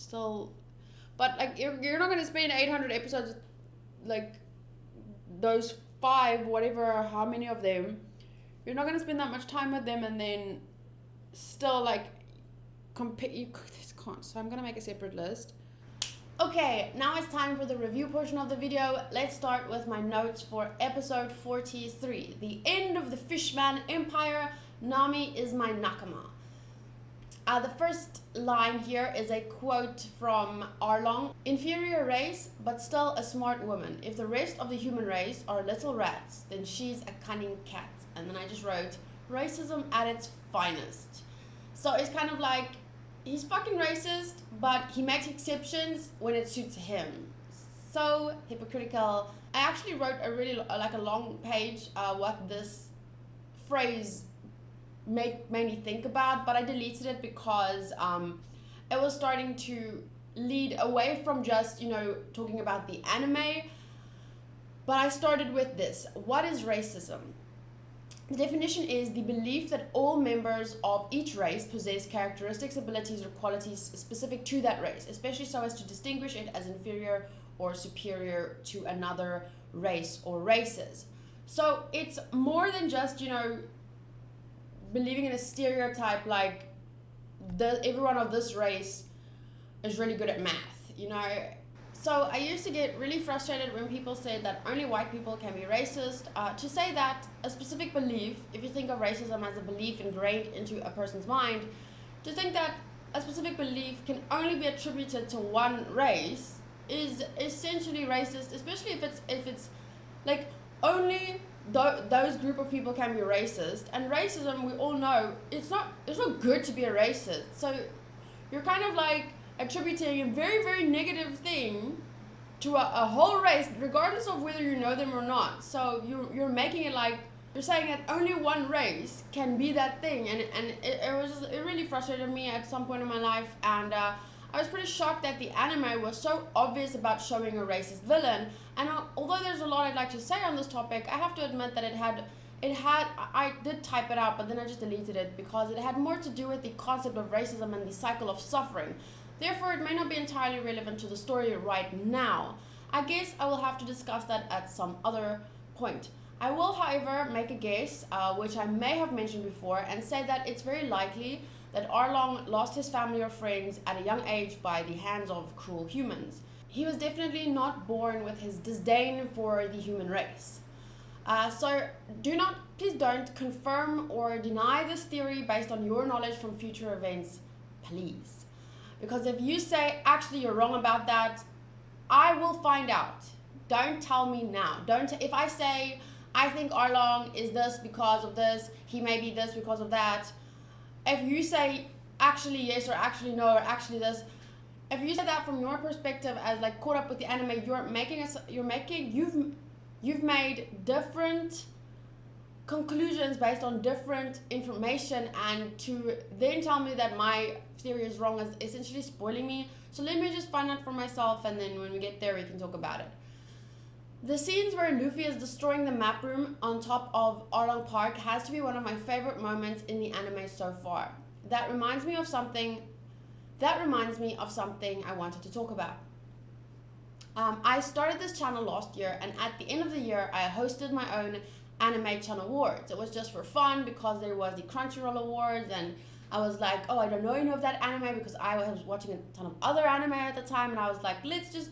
still, but like you're not gonna spend 800 episodes, like those five, whatever, how many of them, you're not gonna spend that much time with them and then still like compare. You just can't. So I'm gonna make a separate list. Okay, now it's time for the review portion of the video. Let's start with my notes for episode 43, the end of the Fishman Empire. NAMI is my NAKAMA. The first line here is a quote from Arlong. Inferior race, but still a smart woman. If the rest of the human race are little rats, then she's a cunning cat. And then I just wrote, racism at its finest. So it's kind of like, he's fucking racist, but he makes exceptions when it suits him. So hypocritical. I actually wrote a really like a long page what this phrase made me think about, but I deleted it because it was starting to lead away from just, you know, talking about the anime. But I started with this. What is racism? The definition is the belief that all members of each race possess characteristics, abilities, or qualities specific to that race, especially so as to distinguish it as inferior or superior to another race or races. So it's more than just, you know, believing in a stereotype like everyone of this race is really good at math, you know. So I used to get really frustrated when people said that only white people can be racist. To say that a specific belief, if you think of racism as a belief ingrained into a person's mind, to think that a specific belief can only be attributed to one race is essentially racist, especially if it's like only those group of people can be racist. And racism, we all know, it's not good to be a racist. So you're kind of like attributing a very, very negative thing to a whole race, regardless of whether you know them or not. So you're making it like you're saying that only one race can be that thing, and it really frustrated me at some point in my life. And I was pretty shocked that the anime was so obvious about showing a racist villain. And although there's a lot I'd like to say on this topic, I have to admit that I did type it out, but then I just deleted it because it had more to do with the concept of racism and the cycle of suffering. Therefore, it may not be entirely relevant to the story right now. I guess I will have to discuss that at some other point. I will, however, make a guess, which I may have mentioned before, and say that it's very likely that Arlong lost his family or friends at a young age by the hands of cruel humans. He was definitely not born with his disdain for the human race. So please don't confirm or deny this theory based on your knowledge from future events, please. Because if you say, actually you're wrong about that, I will find out. Don't tell me now. If I say, I think Arlong is this because of this, he may be this because of that. If you say, actually yes, or actually no, or actually this, if you say that from your perspective as like caught up with the anime, you've made different conclusions based on different information, and to then tell me that my theory is wrong is essentially spoiling me. So let me just find out for myself, and then when we get there we can talk about it. The scenes where Luffy is destroying the map room on top of Arlong Park has to be one of my favorite moments in the anime so far. That reminds me of something I wanted to talk about. I started this channel last year, and at the end of the year I hosted my own Anime Channel Awards. It was just for fun because there was the Crunchyroll Awards, and I was like, oh, I don't know any of that anime because I was watching a ton of other anime at the time, and I was like, let's just,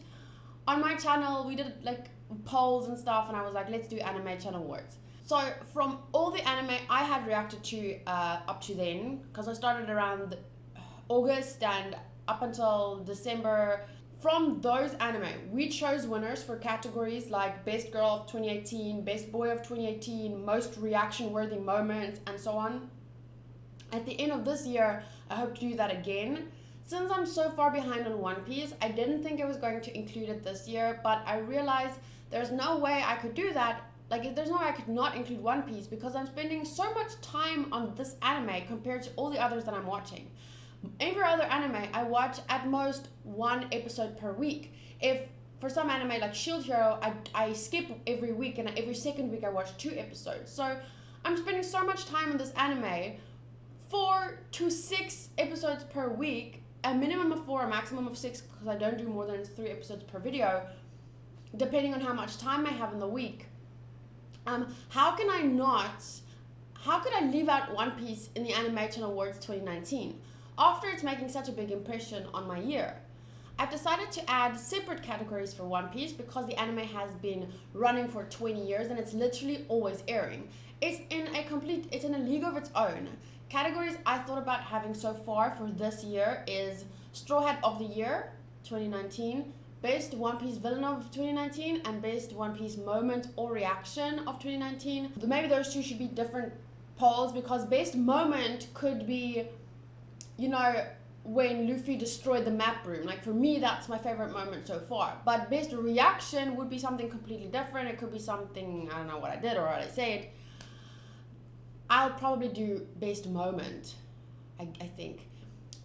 on my channel we did like polls and stuff, and I was like, let's do Anime Channel Awards. So from all the anime I had reacted to up to then, because I started around August and up until December, from those anime, we chose winners for categories like Best Girl of 2018, Best Boy of 2018, Most Reaction-Worthy Moment, and so on. At the end of this year, I hope to do that again. Since I'm so far behind on One Piece, I didn't think I was going to include it this year, but I realized there's no way I could do that. Like, there's no way I could not include One Piece because I'm spending so much time on this anime compared to all the others that I'm watching. Every other anime, I watch at most one episode per week. If for some anime like Shield Hero, I skip every week, and every second week I watch 2 episodes. So I'm spending so much time on this anime, 4 to 6 episodes per week, a minimum of 4, a maximum of 6, because I don't do more than 3 episodes per video, depending on how much time I have in the week. How could I leave out One Piece in the Animation Awards 2019 after it's making such a big impression on my year? I've decided to add separate categories for One Piece because the anime has been running for 20 years and it's literally always airing. It's in a league of its own. Categories I thought about having so far for this year is Straw Hat of the Year 2019, Best One Piece Villain of 2019, and Best One Piece Moment or Reaction of 2019. Maybe those two should be different polls because Best Moment could be, when Luffy destroyed the map room. Like, for me, that's my favorite moment so far. But Best Reaction would be something completely different. It could be something, I don't know what I did or what I said. I'll probably do Best Moment, I think.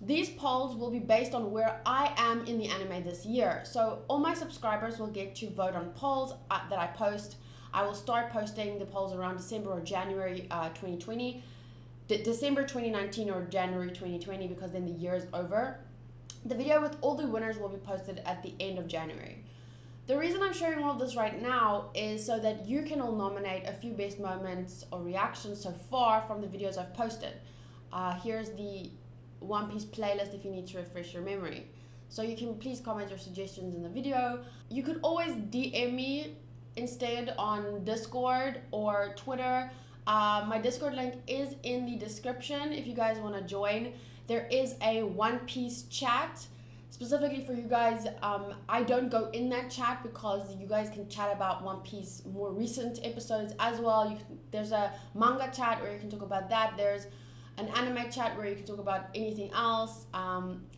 These polls will be based on where I am in the anime this year. So all my subscribers will get to vote on polls that I post. I will start posting the polls around December or January 2020. December 2019 or January 2020, because then the year is over. The video with all the winners will be posted at the end of January. The reason I'm sharing all of this right now is so that you can all nominate a few best moments or reactions so far from the videos I've posted. Here's the One Piece playlist if you need to refresh your memory. So you can please comment your suggestions in the video. You could always DM me instead on Discord or Twitter. My Discord link is in the description if you guys want to join. There is a One Piece chat specifically for you guys. I don't go in that chat because you guys can chat about One Piece more recent episodes as well. There's a manga chat where you can talk about that. There's an anime chat where you can talk about anything else.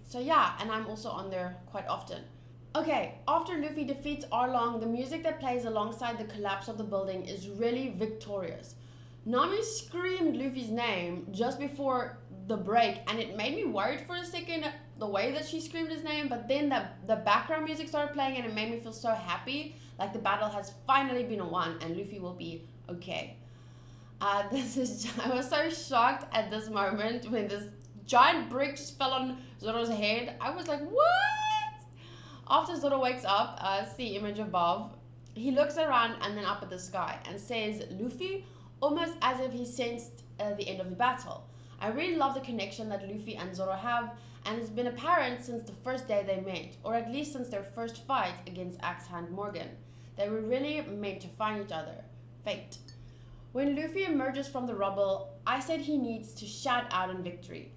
So yeah, and I'm also on there quite often. Okay, after Luffy defeats Arlong, the music that plays alongside the collapse of the building is really victorious. Nami screamed Luffy's name just before the break, and it made me worried for a second the way that she screamed his name, but then the background music started playing and it made me feel so happy, like the battle has finally been won and Luffy will be okay. I was so shocked at this moment when this giant brick just fell on Zoro's head. I was like, what? After Zoro wakes up, see image above, he looks around and then up at the sky and says, Luffy, almost as if he sensed the end of the battle. I really love the connection that Luffy and Zoro have, and it's been apparent since the first day they met, or at least since their first fight against Axe Hand Morgan. They were really meant to find each other. Fate. When Luffy emerges from the rubble, I said he needs to shout out in victory,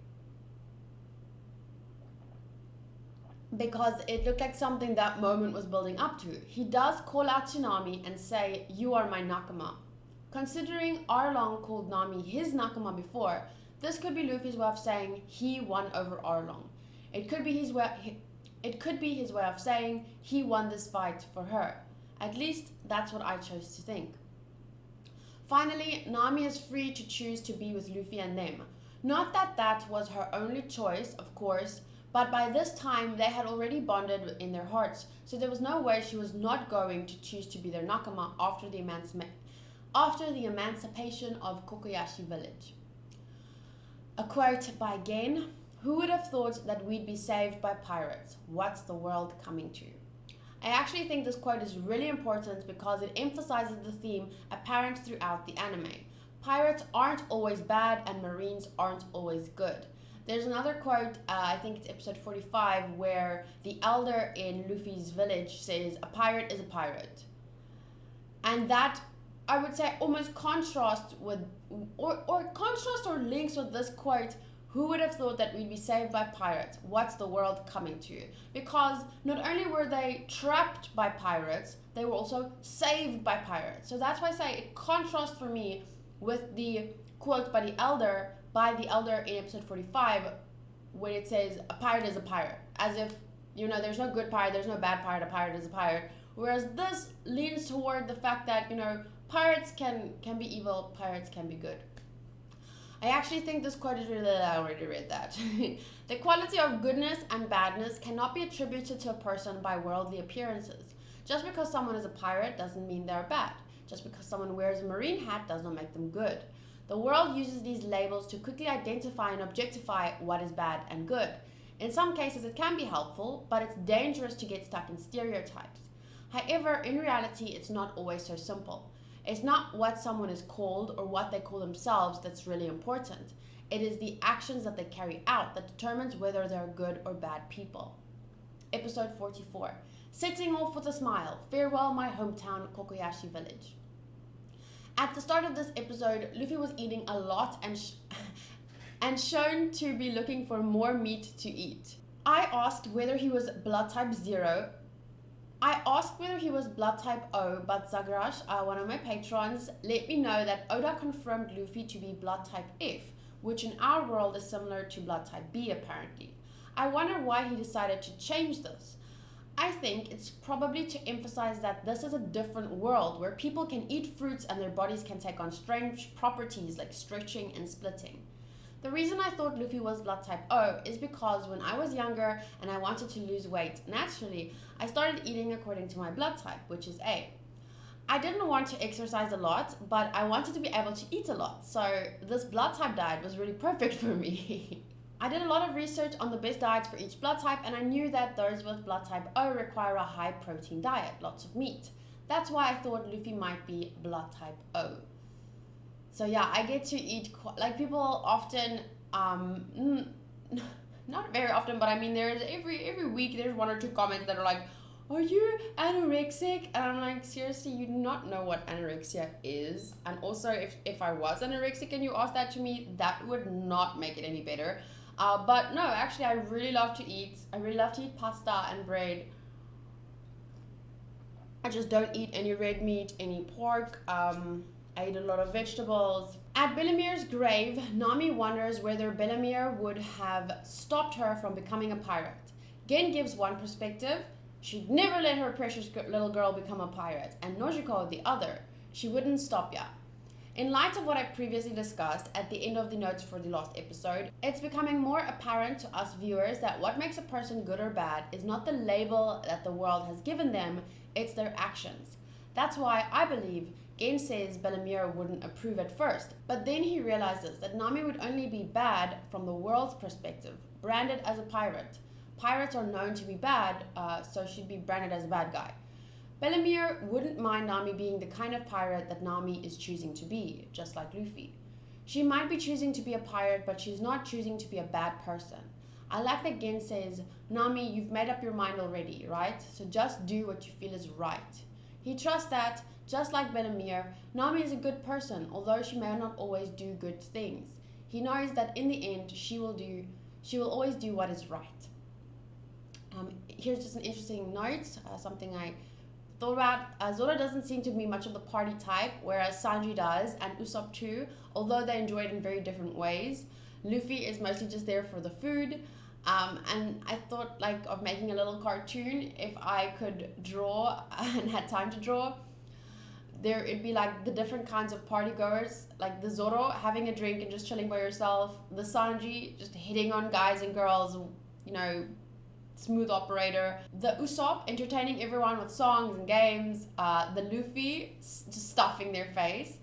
because it looked like something that moment was building up to. He does call out to Nami and say, you are my Nakama. Considering Arlong called Nami his Nakama before, this could be Luffy's way of saying he won over Arlong. It could be his way of saying he won this fight for her. At least that's what I chose to think. Finally, Nami is free to choose to be with Luffy and them. Not that that was her only choice, of course, but by this time they had already bonded in their hearts, so there was no way she was not going to choose to be their Nakama after the emancipation of Kokoyashi village. A quote by Gen, who would have thought that we'd be saved by pirates? What's the world coming to? I actually think this quote is really important because it emphasizes the theme apparent throughout the anime. Pirates aren't always bad and Marines aren't always good. There's another quote, I think it's episode 45, where the elder in Luffy's village says, a pirate is a pirate. And that, I would say, almost contrasts with, or links with this quote, who would have thought that we'd be saved by pirates? What's the world coming to? Because not only were they trapped by pirates, they were also saved by pirates. So that's why I say it contrasts for me with the quote by the elder in episode 45, when it says, a pirate is a pirate. As if, there's no good pirate, there's no bad pirate, a pirate is a pirate. Whereas this leans toward the fact that, pirates can be evil, pirates can be good. I actually think this quote is really, I already read that. The quality of goodness and badness cannot be attributed to a person by worldly appearances. Just because someone is a pirate doesn't mean they're bad. Just because someone wears a marine hat does not make them good. The world uses these labels to quickly identify and objectify what is bad and good. In some cases it can be helpful, but it's dangerous to get stuck in stereotypes. However, in reality, it's not always so simple. It's not what someone is called or what they call themselves that's really important. It is the actions that they carry out that determines whether they're good or bad people. Episode 44. Setting off with a smile. Farewell my hometown, Kokoyashi village. At the start of this episode, Luffy was eating a lot and shown to be looking for more meat to eat. I asked whether he was blood type O, but Zagrash, one of my patrons, let me know that Oda confirmed Luffy to be blood type F, which in our world is similar to blood type B apparently. I wonder why he decided to change this. I think it's probably to emphasize that this is a different world where people can eat fruits and their bodies can take on strange properties like stretching and splitting. The reason I thought Luffy was blood type O is because when I was younger and I wanted to lose weight, naturally, I started eating according to my blood type, which is A. I didn't want to exercise a lot, but I wanted to be able to eat a lot, so this blood type diet was really perfect for me. I did a lot of research on the best diets for each blood type, and I knew that those with blood type O require a high protein diet, lots of meat. That's why I thought Luffy might be blood type O. So yeah, I get to eat, like people often, not very often, but I mean there's every week there's one or two comments that are like, are you anorexic? And I'm like, seriously, you do not know what anorexia is. And also if I was anorexic and you asked that to me, that would not make it any better. But no, actually I really love to eat. I really love to eat pasta and bread. I just don't eat any red meat, any pork. I eat a lot of vegetables. At Bellamir's grave, Nami wonders whether Bellamir would have stopped her from becoming a pirate. Gen gives one perspective. She'd never let her precious little girl become a pirate. And Nojiko the other. She wouldn't stop ya. In light of what I previously discussed at the end of the notes for the last episode, it's becoming more apparent to us viewers that what makes a person good or bad is not the label that the world has given them, it's their actions. That's why I believe Gen says Bellamir wouldn't approve at first, but then he realizes that Nami would only be bad from the world's perspective, branded as a pirate. Pirates are known to be bad, so she'd be branded as a bad guy. Bellamir wouldn't mind Nami being the kind of pirate that Nami is choosing to be, just like Luffy. She might be choosing to be a pirate, but she's not choosing to be a bad person. I like that Gen says, Nami, you've made up your mind already, right? So just do what you feel is right. He trusts that, just like Bellamir, Nami is a good person, although she may not always do good things. He knows that in the end, she will always do what is right. Here's just an interesting note, something I thought about. Zoro doesn't seem to be much of the party type, whereas Sanji does, and Usopp too, although they enjoy it in very different ways. Luffy is mostly just there for the food, and I thought like of making a little cartoon if I could draw and had time to draw. There it'd be like the different kinds of party goers, like the Zoro having a drink and just chilling by yourself, the Sanji just hitting on guys and girls, you know, smooth operator, the Usopp entertaining everyone with songs and games, the Luffy just stuffing their face.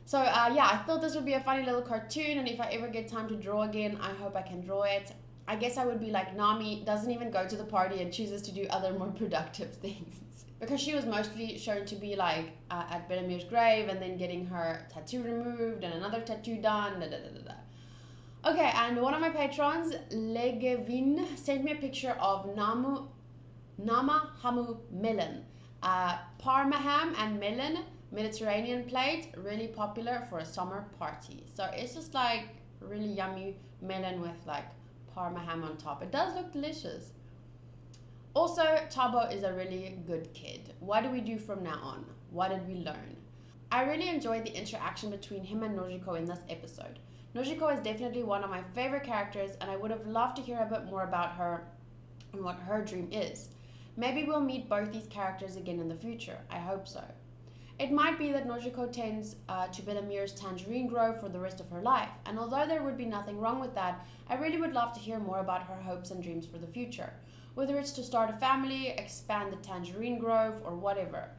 So yeah, I thought this would be a funny little cartoon, and if I ever get time to draw again, I hope I can draw it. I guess I would be like Nami doesn't even go to the party and chooses to do other more productive things. Because she was mostly shown to be like at Bellamir's grave and then getting her tattoo removed and another tattoo done, Okay, and one of my patrons, Legevin, sent me a picture of Nama Hamu melon. Parma ham and melon, Mediterranean plate, really popular for a summer party. So it's just like really yummy melon with like Parma ham on top. It does look delicious. Also, Tabo is a really good kid. What do we do from now on? What did we learn? I really enjoyed the interaction between him and Nojiko in this episode. Nojiko is definitely one of my favorite characters, and I would have loved to hear a bit more about her and what her dream is. Maybe we'll meet both these characters again in the future. I hope so. It might be that Nojiko tends to Bellamir's tangerine grove for the rest of her life, and although there would be nothing wrong with that, I really would love to hear more about her hopes and dreams for the future. Whether it's to start a family, expand the tangerine grove, or whatever.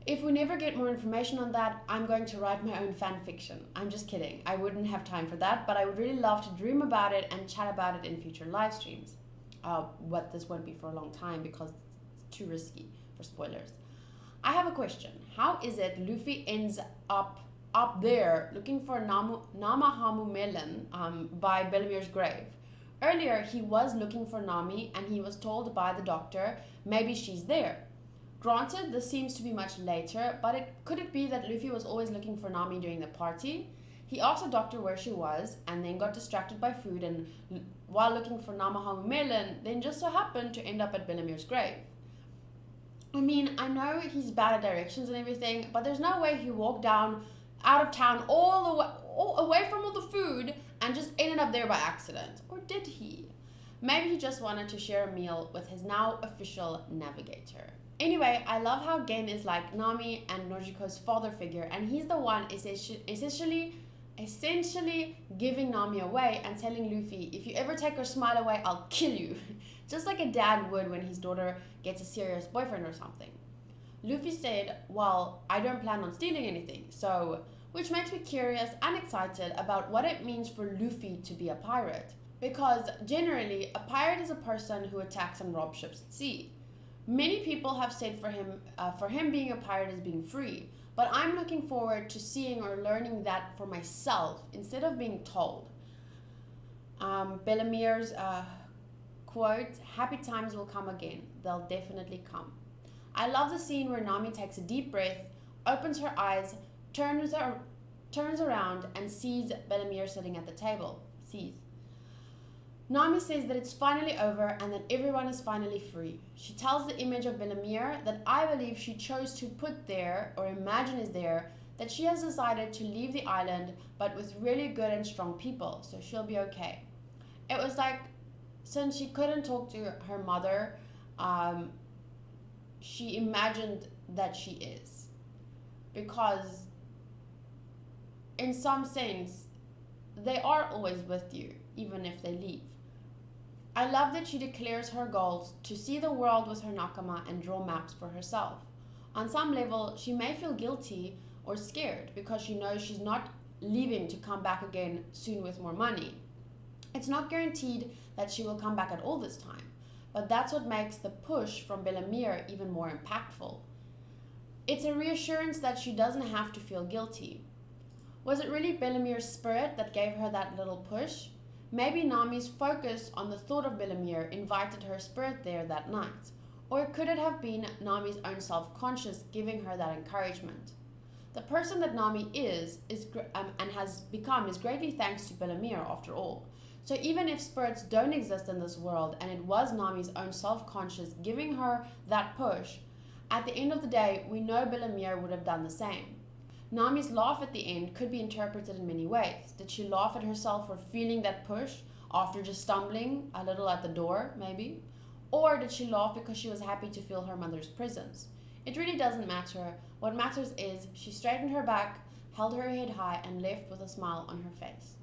if we never get more information on that, I'm going to write my own fan fiction. I'm just kidding. I wouldn't have time for that, but I would really love to dream about it and chat about it in future live streams. What this won't be for a long time because it's too risky for spoilers. I have a question. How is it Luffy ends up there looking for Namahamu Melon by Bellamir's grave? Earlier, he was looking for Nami and he was told by the doctor maybe she's there. Granted, this seems to be much later, but could it be that Luffy was always looking for Nami during the party? He asked the doctor where she was and then got distracted by food and while looking for Namahamu Melon, then just so happened to end up at Bellamir's grave. I mean, I know he's bad at directions and everything, but there's no way he walked down out of town all away from all the food and just ended up there by accident. Or did he? Maybe he just wanted to share a meal with his now official navigator. Anyway, I love how Gen is like Nami and Nojiko's father figure, and he's the one essentially giving Nami away and telling Luffy, if you ever take her smile away, I'll kill you. Just like a dad would when his daughter gets a serious boyfriend or something. Luffy said, well, I don't plan on stealing anything, so... Which makes me curious and excited about what it means for Luffy to be a pirate. Because generally, a pirate is a person who attacks and robs ships at sea. Many people have said for him being a pirate is being free, but I'm looking forward to seeing or learning that for myself instead of being told. Bellamir's quote, happy times will come again. They'll definitely come. I love the scene where Nami takes a deep breath, opens her eyes, turns around and sees Bellamir sitting at the table. Nami says that it's finally over and that everyone is finally free. She tells the image of Bellamir that I believe she chose to put there or imagine is there, that she has decided to leave the island but with really good and strong people, so she'll be okay. It was like, since she couldn't talk to her mother, she imagined that she is. Because in some sense, they are always with you, even if they leave. I love that she declares her goals to see the world with her Nakama and draw maps for herself. On some level, she may feel guilty or scared because she knows she's not leaving to come back again soon with more money. It's not guaranteed that she will come back at all this time, but that's what makes the push from Bellamir even more impactful. It's a reassurance that she doesn't have to feel guilty. Was it really Bellamir's spirit that gave her that little push? Maybe Nami's focus on the thought of Bellamir invited her spirit there that night. Or could it have been Nami's own self-conscious giving her that encouragement? The person that Nami is and has become is greatly thanks to Bellamir after all. So even if spirits don't exist in this world and it was Nami's own self-conscious giving her that push, at the end of the day, we know Bellamir would have done the same. Nami's laugh at the end could be interpreted in many ways. Did she laugh at herself for feeling that push after just stumbling a little at the door, maybe? Or did she laugh because she was happy to feel her mother's presence? It really doesn't matter. What matters is she straightened her back, held her head high, and left with a smile on her face.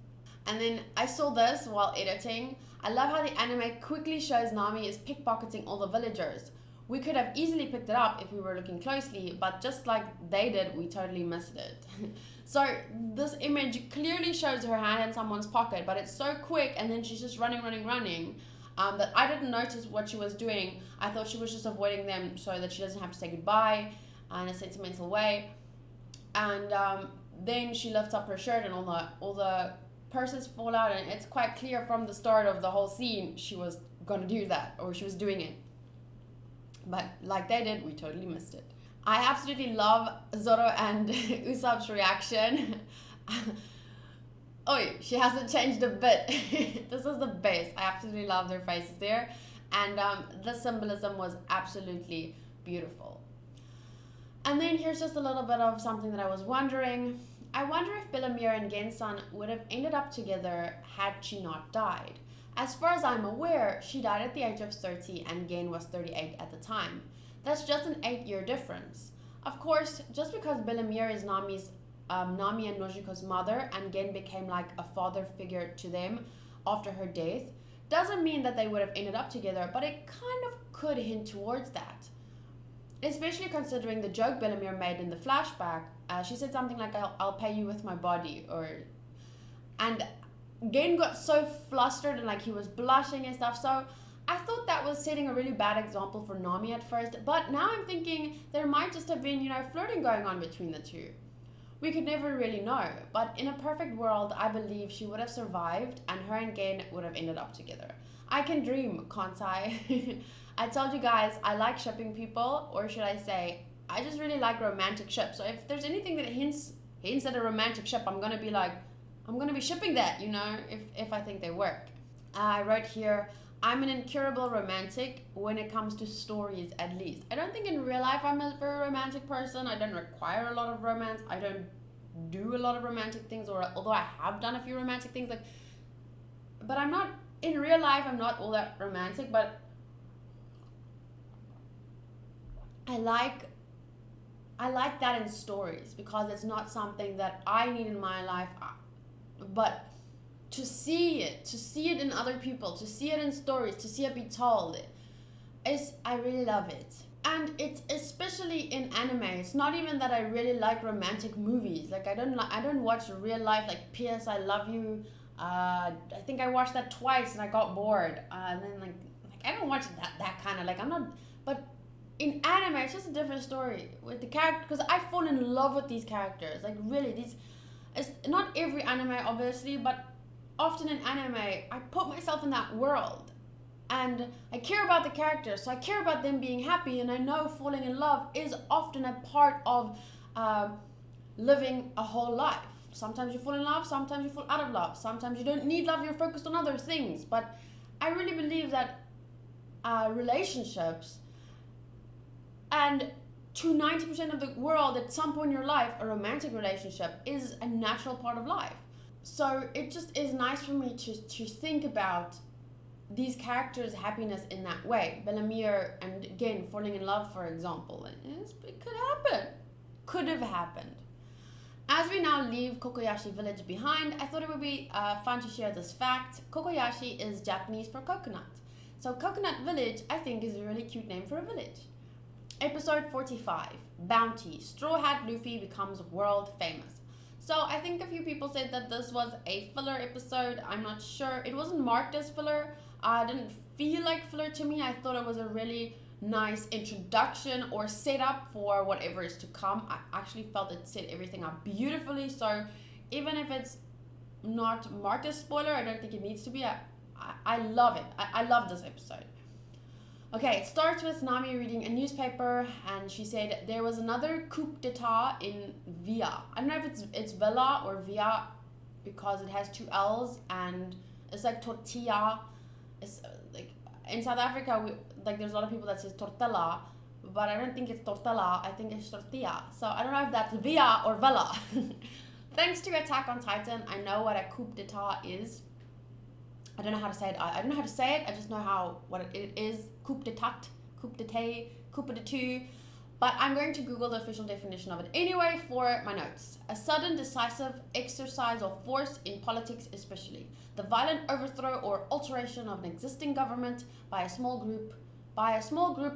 And then I saw this while editing. I love how the anime quickly shows Nami is pickpocketing all the villagers. We could have easily picked it up if we were looking closely, but just like they did, we totally missed it. So this image clearly shows her hand in someone's pocket, but it's so quick and then she's just running, that I didn't notice what she was doing. I thought she was just avoiding them so that she doesn't have to say goodbye in a sentimental way. And then she lifts up her shirt and all the purses fall out, and it's quite clear from the start of the whole scene she was going to do that, or she was doing it. But like they did, we totally missed it. I absolutely love Zoro and Usopp's reaction. Oh, she hasn't changed a bit. This is the best. I absolutely love their faces there. And the symbolism was absolutely beautiful. And then here's just a little bit of something that I was wondering. I wonder if Bellamir and Gensan would have ended up together had she not died. As far as I'm aware, she died at the age of 30 and Gen was 38 at the time. That's just an 8-year difference. Of course, just because Bellamir is Nami and Nojiko's mother and Gen became like a father figure to them after her death, doesn't mean that they would have ended up together, but it kind of could hint towards that. especially considering the joke Bellamere made in the flashback. She said something like, I'll pay you with my body, and Gen got so flustered and like he was blushing and stuff. So I thought that was setting a really bad example for Nami at first, but now I'm thinking there might just have been, flirting going on between the two. We could never really know, but in a perfect world, I believe she would have survived and her and Gen would have ended up together. I can dream, can't I? I told you guys, I like shipping people, or should I say, I just really like romantic ships. So if there's anything that hints at a romantic ship, I'm gonna be shipping that, if I think they work. I wrote here, I'm an incurable romantic when it comes to stories, at least. I don't think in real life I'm a very romantic person. I don't require a lot of romance. I don't do a lot of romantic things, although I have done a few romantic things. But I'm not, in real life, I'm not all that romantic, but I like that in stories because it's not something that I need in my life, but to see it in other people, to see it in stories, to see it be told, I really love it. And it's especially in anime. It's not even that I really like romantic movies. Like I don't watch real life like P.S. I Love You. I think I watched that twice and I got bored. And then like I don't watch that kind of I'm not. But in anime, it's just a different story with the character, because I fall in love with these characters. Like really, it's not every anime obviously, but often in anime, I put myself in that world and I care about the characters, so I care about them being happy, and I know falling in love is often a part of living a whole life. Sometimes you fall in love, sometimes you fall out of love, sometimes you don't need love, you're focused on other things. But I really believe that relationships, and to 90% of the world, at some point in your life, a romantic relationship is a natural part of life. So it just is nice for me to think about these characters' happiness in that way. Bellamere and again falling in love, for example. It could happen. Could have happened. As we now leave Kokoyashi Village behind, I thought it would be fun to share this fact. Kokoyashi is Japanese for coconut. So Coconut Village, I think, is a really cute name for a village. Episode 45, Bounty. Straw Hat Luffy becomes world famous. So I think a few people said that this was a filler episode. I'm not sure. It wasn't marked as filler. It didn't feel like filler to me. I thought it was a really nice introduction or setup for whatever is to come. I actually felt it set everything up beautifully. So even if it's not marked as spoiler, I don't think it needs to be. I love it. I love this episode. Okay, it starts with Nami reading a newspaper, and she said there was another coup d'etat in Villa. I don't know if it's Villa or Villa because it has two L's, and it's like tortilla. It's like in South Africa, there's a lot of people that says tortilla, but I don't think it's tortilla. I think it's tortilla. So I don't know if that's Villa or Villa. Thanks to Attack on Titan, I know what a coup d'etat is. I don't know how to say it. I don't know how to say it. I just know what it is. Coup d'etat, coup d'etat, coup d'etat. But I'm going to Google the official definition of it anyway for my notes. A sudden, decisive exercise of force in politics, especially the violent overthrow or alteration of an existing government by a small group,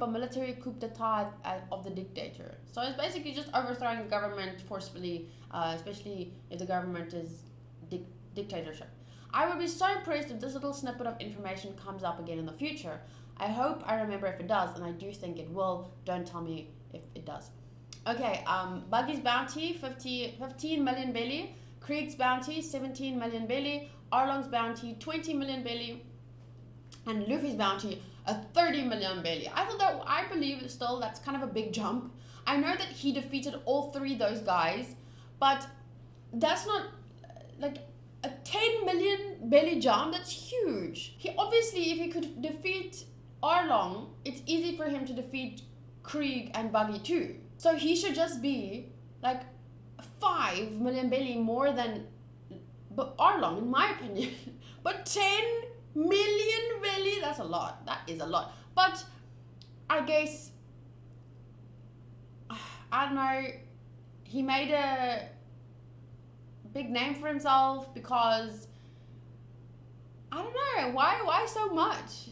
a military coup d'etat of the dictator. So it's basically just overthrowing the government forcefully, especially if the government is dictatorship. I would be so impressed if this little snippet of information comes up again in the future. I hope I remember if it does, and I do think it will. Don't tell me if it does. Okay, Buggy's bounty, 15 million belly. Krieg's bounty, 17 million belly. Arlong's bounty, 20 million belly. And Luffy's bounty, a 30 million belly. I believe still that's kind of a big jump. I know that he defeated all three of those guys, but that's not like a 10 million belly jump. That's huge. He obviously, if he could defeat Arlong, it's easy for him to defeat Krieg and Buggy too. So he should just be like 5 million belly more than Arlong, in my opinion. But 10 million belly, that's a lot. That is a lot. But I guess, I don't know, he made a big name for himself because, I don't know, why so much?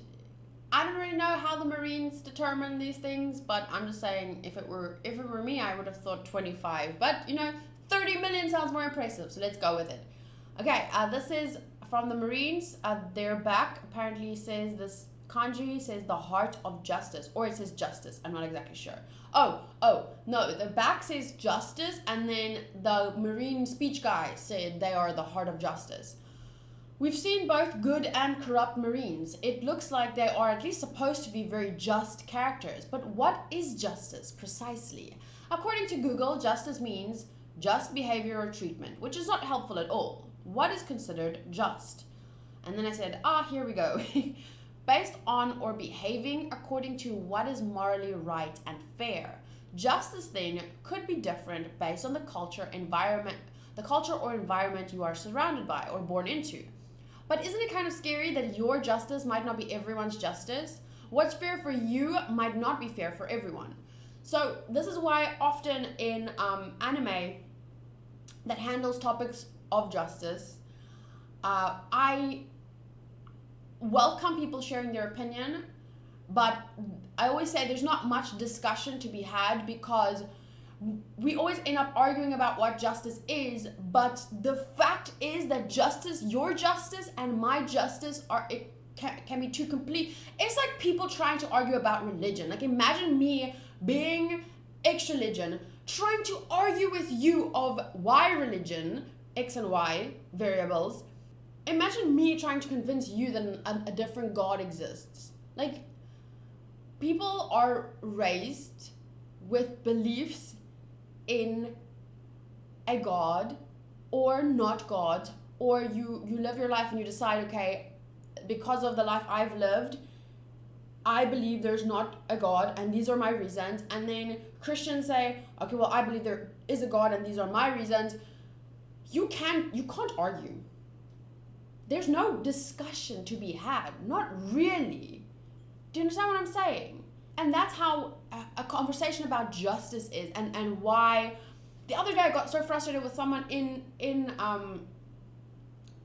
I don't really know how the Marines determine these things, but I'm just saying if it were me, I would have thought 25. But 30 million sounds more impressive, so let's go with it. Okay, this is from the Marines. Their back apparently says this kanji says the heart of justice, or it says justice. I'm not exactly sure. Oh no, the back says justice, and then the Marine speech guy said they are the heart of justice. We've seen both good and corrupt Marines. It looks like they are at least supposed to be very just characters. But what is justice precisely? According to Google, justice means just behavior or treatment, which is not helpful at all. What is considered just? And then I said, here we go. Based on or behaving according to what is morally right and fair. Justice then could be different based on the culture or environment you are surrounded by or born into. But isn't it kind of scary that your justice might not be everyone's justice? What's fair for you might not be fair for everyone. So this is why often in anime that handles topics of justice, I welcome people sharing their opinion, but I always say there's not much discussion to be had because we always end up arguing about what justice is, but the fact is that justice, your justice and my justice can be too complete. It's like people trying to argue about religion. Like imagine me being ex-religion, trying to argue with you of why religion, X and Y variables. Imagine me trying to convince you that a different God exists. Like, people are raised with beliefs in a God or not God, or you live your life and you decide, okay, because of the life I've lived, I believe there's not a God and these are my reasons. And then Christians say, okay, well, I believe there is a God and these are my reasons. You can't argue. There's no discussion to be had. Not really. Do you understand what I'm saying? And that's how a conversation about justice is, and why the other day I got so frustrated with someone in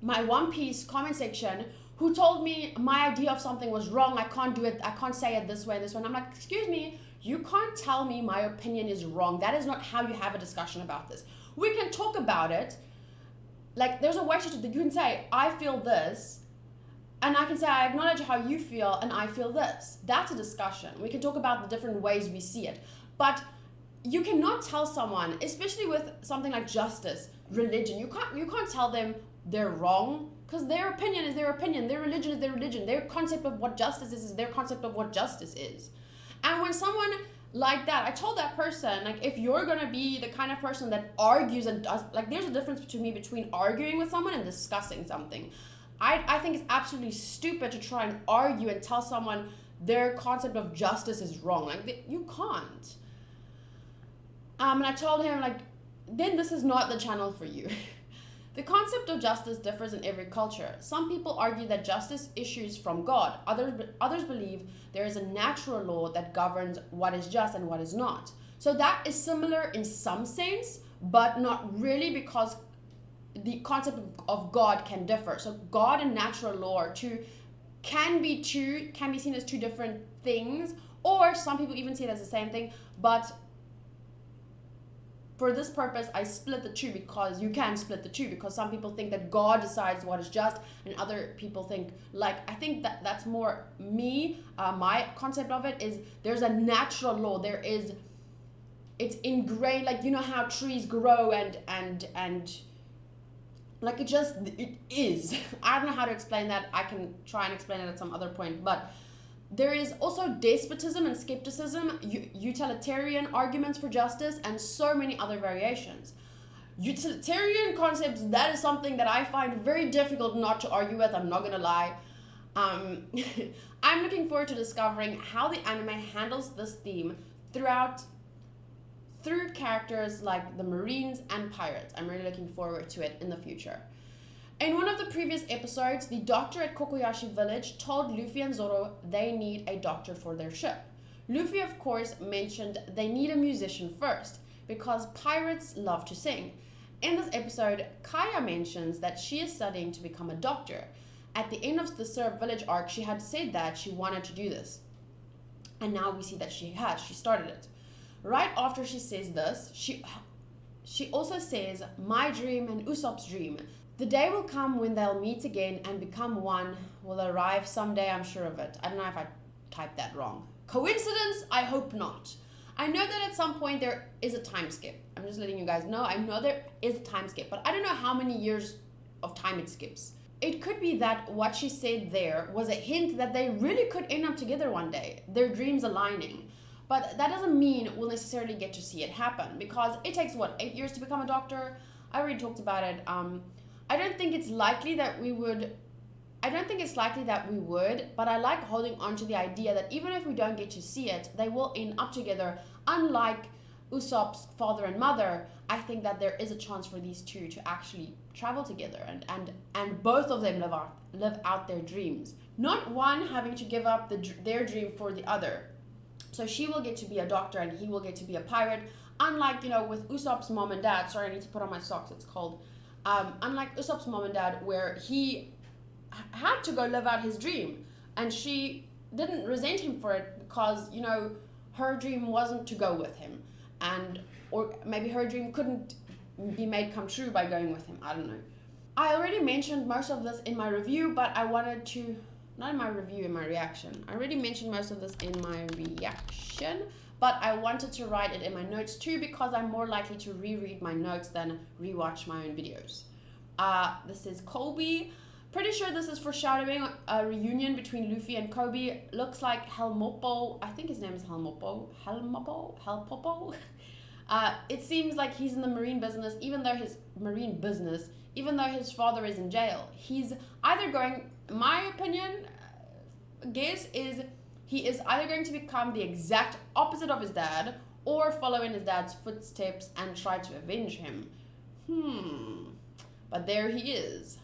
my One Piece comment section who told me my idea of something was wrong. I can't do it. I can't say it this way and this way. And I'm like, excuse me, you can't tell me my opinion is wrong. That is not how you have a discussion about this. We can talk about it. Like, there's a way to you can say, I feel this, and I can say, I acknowledge how you feel, and I feel this. That's a discussion. We can talk about the different ways we see it. But you cannot tell someone, especially with something like justice, religion, you can't tell them they're wrong, because their opinion is their opinion, their religion is their religion, their concept of what justice is their concept of what justice is. And when someone like that, I told that person, like, if you're gonna be the kind of person that argues and does, like, there's a difference between arguing with someone and discussing something. I think it's absolutely stupid to try and argue and tell someone their concept of justice is wrong. Like, you can't. And I told him, like, then this is not the channel for you. The concept of justice differs in every culture. Some people argue that justice issues from God. Others believe there is a natural law that governs what is just and what is not. So that is similar in some sense, but not really, because the concept of God can differ. So God and natural law can be seen as two different things, or some people even see it as the same thing, but for this purpose, I split the two, because you can split the two, because some people think that God decides what is just, and other people think, like, I think that's more me, my concept of it is there's a natural law, it's ingrained, like, you know how trees grow and like, it is. I don't know how to explain that. I can try and explain it at some other point, but there is also despotism and skepticism, utilitarian arguments for justice, and so many other variations. Utilitarian concepts, that is something that I find very difficult not to argue with, I'm not going to lie. I'm looking forward to discovering how the anime handles this theme through characters like the Marines and pirates. I'm really looking forward to it in the future. In one of the previous episodes, the doctor at Kokoyashi Village told Luffy and Zoro they need a doctor for their ship. Luffy, of course, mentioned they need a musician first, because pirates love to sing. In this episode, Kaya mentions that she is studying to become a doctor, at the end of the Syrup Village arc, she had said that she wanted to do this. And now we see that she started it. Right after she says this, she also says, my dream and Usopp's dream. The day will come when they'll meet again and become one, will arrive someday, I'm sure of it. I don't know if I typed that wrong. Coincidence? I hope not. I know that at some point there is a time skip. I'm just letting you guys know. I know there is a time skip, but I don't know how many years of time it skips. It could be that what she said there was a hint that they really could end up together one day, their dreams aligning. But that doesn't mean we'll necessarily get to see it happen, because it takes, 8 years to become a doctor? I already talked about it. I don't think it's likely that we would, but I like holding on to the idea that even if we don't get to see it, they will end up together. Unlike Usopp's father and mother, I think that there is a chance for these two to actually travel together and both of them live out their dreams. Not one having to give up their dream for the other. So she will get to be a doctor and he will get to be a pirate. Unlike, with Usopp's mom and dad, sorry, I need to put on my socks, it's cold. Unlike Usopp's mom and dad, where he had to go live out his dream and she didn't resent him for it because, her dream wasn't to go with him, or maybe her dream couldn't be made come true by going with him. I don't know. I already mentioned most of this in my review, but I wanted to, not in my review, in my reaction. I already mentioned most of this in my reaction, but I wanted to write it in my notes too, because I'm more likely to reread my notes than rewatch my own videos. This is Colby. Pretty sure this is foreshadowing a reunion between Luffy and Kobe. Looks like Helmopo, I think his name is Helmopo. It seems like he's in the marine business, even though his father is in jail. He's either going, my opinion, guess is, he is either going to become the exact opposite of his dad, or follow in his dad's footsteps and try to avenge him. But there he is.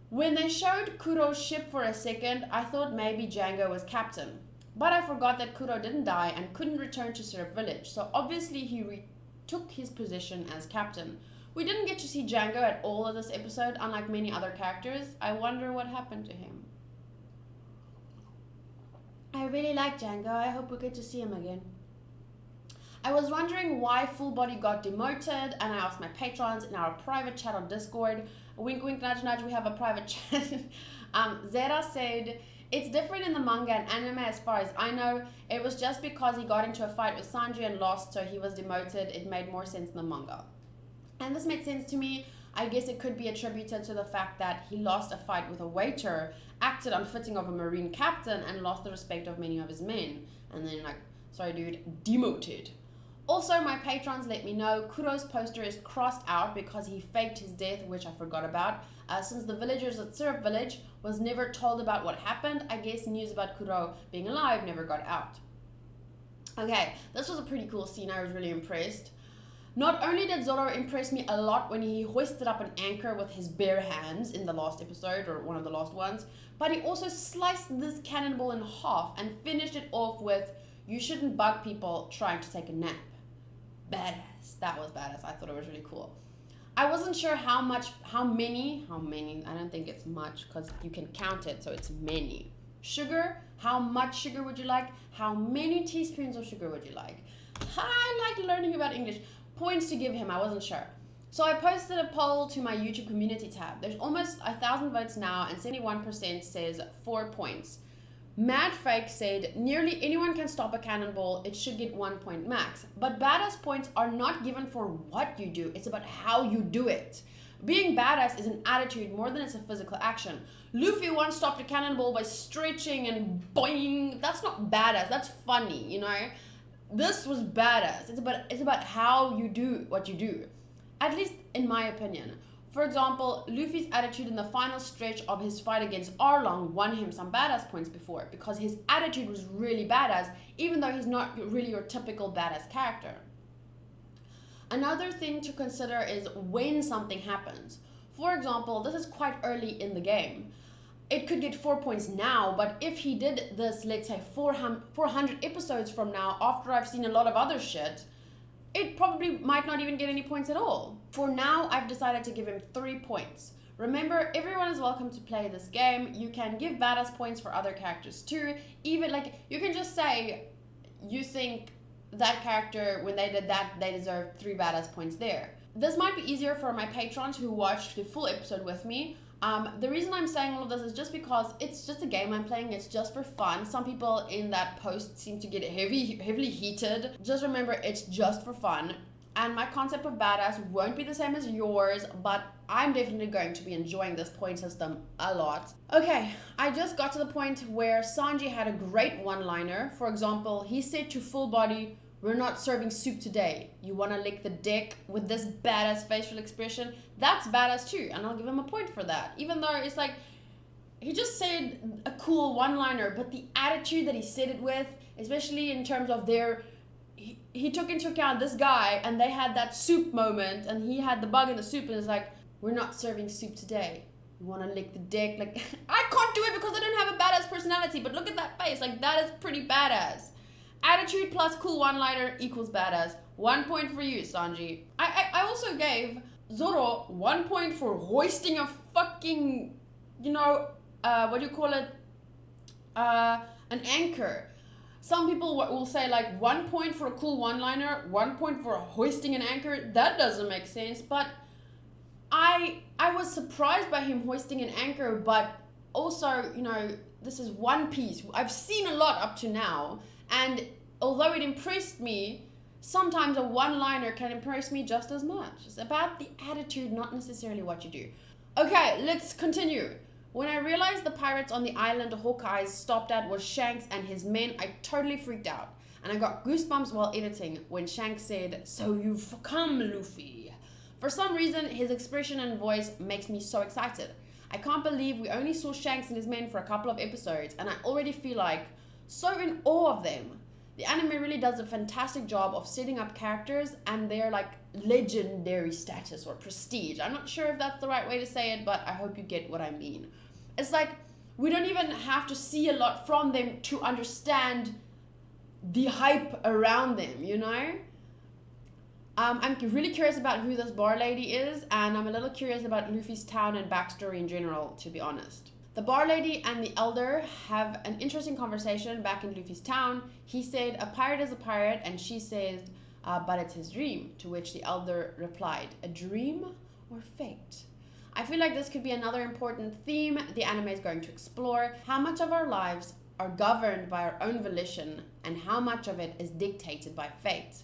When they showed Kuro's ship for a second, I thought maybe Django was captain. But I forgot that Kuro didn't die and couldn't return to Syrup Village, so obviously he retook his position as captain. We didn't get to see Django at all in this episode, unlike many other characters. I wonder what happened to him. I really like Django. I hope we get to see him again. I was wondering why Full Body got demoted, and I asked my patrons in our private chat on Discord. Wink, wink, nudge, nudge, we have a private chat. Zera said, it's different in the manga and anime as far as I know. It was just because he got into a fight with Sanji and lost, so he was demoted. It made more sense in the manga. And this made sense to me. I guess it could be attributed to the fact that he lost a fight with a waiter, acted unfitting of a marine captain, and lost the respect of many of his men. And then, sorry dude, demoted. Also, my patrons let me know Kuro's poster is crossed out because he faked his death, which I forgot about. Since the villagers at Syrup Village was never told about what happened, I guess news about Kuro being alive never got out. Okay, this was a pretty cool scene. I was really impressed. Not only did Zoro impress me a lot when he hoisted up an anchor with his bare hands in the last episode, or one of the last ones, but he also sliced this cannonball in half and finished it off with, you shouldn't bug people trying to take a nap. Badass. That was badass. I thought it was really cool. I wasn't sure how many, I don't think it's much because you can count it, so it's many. Sugar, how much sugar would you like? How many teaspoons of sugar would you like? I like learning about English. Points to give him, I wasn't sure. So I posted a poll to my YouTube community tab. There's almost 1,000 votes now and 71% says 4 points. Mad Fake said, nearly anyone can stop a cannonball, it should get 1 point max. But badass points are not given for what you do, it's about how you do it. Being badass is an attitude more than it's a physical action. Luffy once stopped a cannonball by stretching and boing. That's not badass, that's funny, This was badass. It's about how you do what you do. At least in my opinion. For example, Luffy's attitude in the final stretch of his fight against Arlong won him some badass points before, because his attitude was really badass, even though he's not really your typical badass character. Another thing to consider is when something happens. For example, this is quite early in the game. It could get 4 points now, but if he did this, let's say 400 episodes from now, after I've seen a lot of other shit, it probably might not even get any points at all. For now, I've decided to give him 3 points. Remember, everyone is welcome to play this game. You can give badass points for other characters too. Even like, you can just say you think that character, when they did that, they deserve 3 badass points there. This might be easier for my patrons who watched the full episode with me. The reason I'm saying all of this is just because it's just a game I'm playing. It's just for fun. Some people in that post seem to get heavily heated. Just remember, it's just for fun. And my concept of badass won't be the same as yours, but I'm definitely going to be enjoying this point system a lot. Okay, I just got to the point where Sanji had a great one-liner. For example, he said to Full Body, "We're not serving soup today. You wanna lick the dick?" with this badass facial expression. That's badass too, and I'll give him a point for that. Even though it's like, he just said a cool one-liner, but the attitude that he said it with, especially in terms of he took into account this guy, and they had that soup moment, and he had the bug in the soup, and it's like, "We're not serving soup today. You wanna lick the dick?" Like, I can't do it because I don't have a badass personality, but look at that face. Like, that is pretty badass. Attitude plus cool one-liner equals badass. 1 point for you, Sanji. I also gave Zoro 1 point for hoisting a fucking, what do you call it? An anchor. Some people will say like 1 point for a cool one-liner, 1 point for hoisting an anchor. That doesn't make sense, but I was surprised by him hoisting an anchor, but also, this is One Piece. I've seen a lot up to now, and although it impressed me, sometimes a one-liner can impress me just as much. It's about the attitude, not necessarily what you do. Okay, let's continue. When I realized the pirates on the island Hawkeye stopped at was Shanks and his men, I totally freaked out. And I got goosebumps while editing when Shanks said, "So you've come, Luffy." For some reason, his expression and voice makes me so excited. I can't believe we only saw Shanks and his men for a couple of episodes, and I already feel like so in awe of them. The anime really does a fantastic job of setting up characters and their like legendary status or prestige. I'm not sure if that's the right way to say it, but I hope you get what I mean. It's like, we don't even have to see a lot from them to understand the hype around them, I'm really curious about who this bar lady is, and I'm a little curious about Luffy's town and backstory in general, to be honest. The bar lady and the elder have an interesting conversation back in Luffy's town. He said, "A pirate is a pirate," and she said, "But it's his dream," to which the elder replied, "A dream or fate?" I feel like this could be another important theme the anime is going to explore. How much of our lives are governed by our own volition, and how much of it is dictated by fate?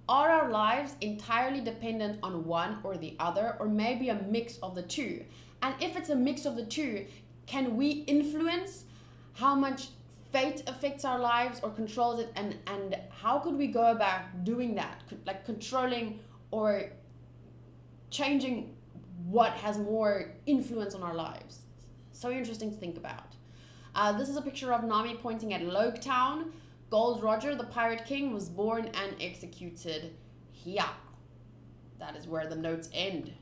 Are our lives entirely dependent on one or the other, or maybe a mix of the two? And if it's a mix of the two, can we influence how much fate affects our lives or controls it, and how could we go about doing that? Like controlling or changing what has more influence on our lives. So interesting to think about. This is a picture of Nami pointing at Loguetown. Gold Roger, the Pirate King, was born and executed here. That is where the notes end.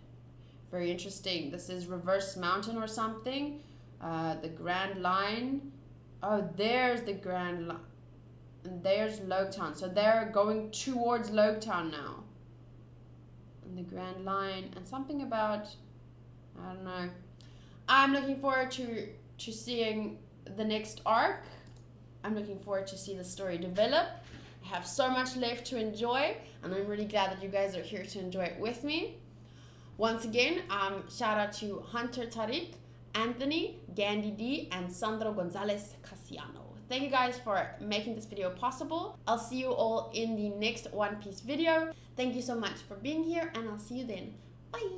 Very interesting. This is Reverse Mountain or something. The Grand Line. Oh, there's the Grand Line. And there's Loguetown. So they're going towards Loguetown now. And the Grand Line. And something about, I don't know. I'm looking forward to seeing the next arc. I'm looking forward to see the story develop. I have so much left to enjoy, and I'm really glad that you guys are here to enjoy it with me. Once again, shout out to Hunter Tariq, Anthony, Gandhi D, and Sandro Gonzalez Casiano. Thank you guys for making this video possible. I'll see you all in the next One Piece video. Thank you so much for being here, and I'll see you then. Bye!